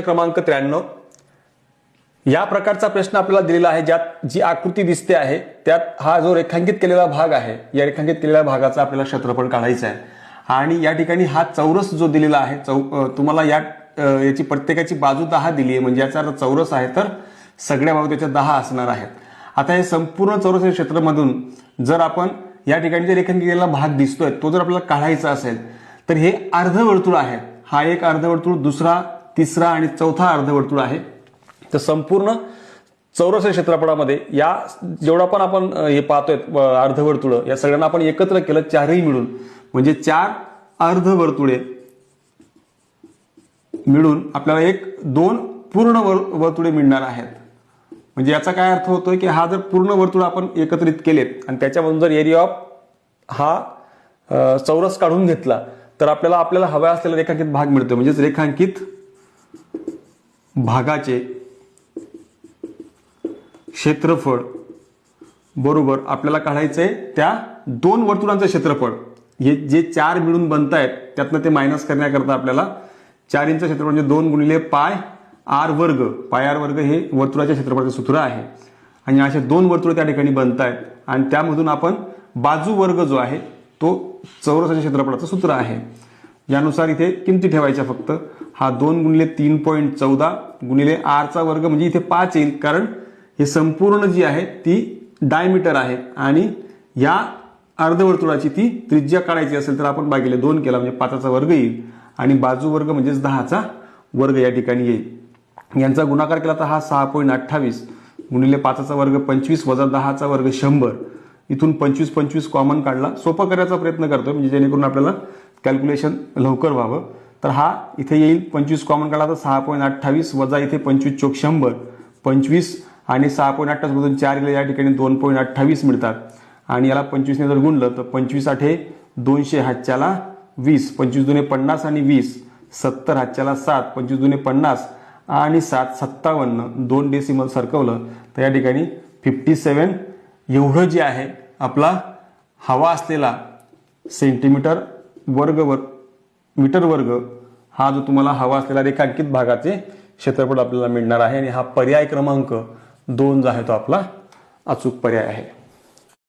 क्रमांक 93 या प्रकारचा प्रश्न आपल्याला दिलेला आहे, ज्यात जी आकृती दिसते आहे त्यात हा जो रेखांकित केलेला भाग आहे, या रेखांकित केलेल्या भागाचा आपल्याला क्षेत्रफळ काढायचं आहे. आणि या ठिकाणी हा चौरस जो दिलेला आहे, तुम्हाला याची प्रत्येकाची बाजू 10 दिली आहे, म्हणजे याचा अर्थ चौरस आहे तर सगळ्या बाजू त्याच्या 10 असणार आहेत. आता हे संपूर्ण चौरस क्षेत्रामधून जर आपण या ठिकाणी जे रेखांकित केलेला भाग दिसतोय तो जर आपल्याला काढायचा असेल तर हे अर्धवर्तुळ आहे. हा एक अर्धवर्तुळ, दुसरा, तिसरा आणि चौथा अर्धवर्तुळ आहे. तर संपूर्ण चौरस क्षेत्रफळामध्ये या जेवढा पण आपण हे पाहतोय अर्धवर्तुळ, या सगळ्यांना आपण एकत्र केलं चारही मिळून, म्हणजे 4 अर्धवर्तुळे मिळून आपल्याला 2 पूर्ण वर्तुळे मिळणार आहेत. म्हणजे याचा काय अर्थ होतोय की हा जर पूर्ण वर्तुळ आपण एकत्रित केलेत आणि त्याच्यामधून जर एरिया ऑफ हा चौरस काढून घेतला तर आपल्याला हवा असलेला रेखांकित भाग मिळतो. म्हणजेच रेखांकित भागाचे क्षेत्रफळ बरोबर आपल्याला काढायचंय त्या 2 वर्तुळांचं क्षेत्रफळ. हे जे 4 मिळून बनतायत त्यातनं ते मायनस करण्याकरता आपल्याला 4 इंच क्षेत्रफळ म्हणजे 2 गुणिले पाय आर वर्ग, पाय आर वर्ग हे वर्तुळाच्या क्षेत्रफळाचे सूत्र आहे. आणि असे 2 वर्तुळ त्या ठिकाणी बनतायत आणि त्यामधून आपण बाजू वर्ग जो आहे तो चौरसाच्या क्षेत्रफळाचं सूत्र आहे. यानुसार इथे किमती ठेवायच्या फक्त. हा 2 गुणिले 3.14 गुणिले आरचा वर्ग, म्हणजे इथे 5 येईल, कारण हे संपूर्ण जी आहे ती डायमीटर आहे आणि या अर्धवर्तुळाची ती त्रिज्या काढायची असेल तर आपण भागिले 2 केला म्हणजे 5चा वर्ग येईल आणि बाजू वर्ग म्हणजेच 10चा वर्ग या ठिकाणी येईल. यांचा गुणाकार केला तर हा 6.28 गुणिले 5चा वर्ग 25 वजा 10चा वर्ग 100. इथून 25 कॉमन काढला. सोपं करायचा प्रयत्न करतोय म्हणजे जेणेकरून आपल्याला कॅल्क्युलेशन लवकर व्हावं. तर हा इथे येईल 25 कॉमन काढला तर 6.28 वजा इथे 25 चोक 100, 25 आणि 6.28 मधून 4 गेले या ठिकाणी 2.28 मिळतात. आणि याला 25 ने जर गुणलं तर 25 8 200 हातच्याला 20, 25 दुने 50 आणि 20 70 हातच्याला 7, 25 दुने 50 आणि 7 57, 2 डेसिमल सरकवलं तर या ठिकाणी 57 एवढं जे आहे आपला हवा असलेला सेंटीमीटर वर्ग मीटर वर्ग हा जो तुम्हाला हवा असलेला रेखांकित भागाचे क्षेत्रफळ आपल्याला मिळणार आहे. आणि हा पर्याय क्रमांक 2 जो आहे तो आपला अचूक पर्याय आहे.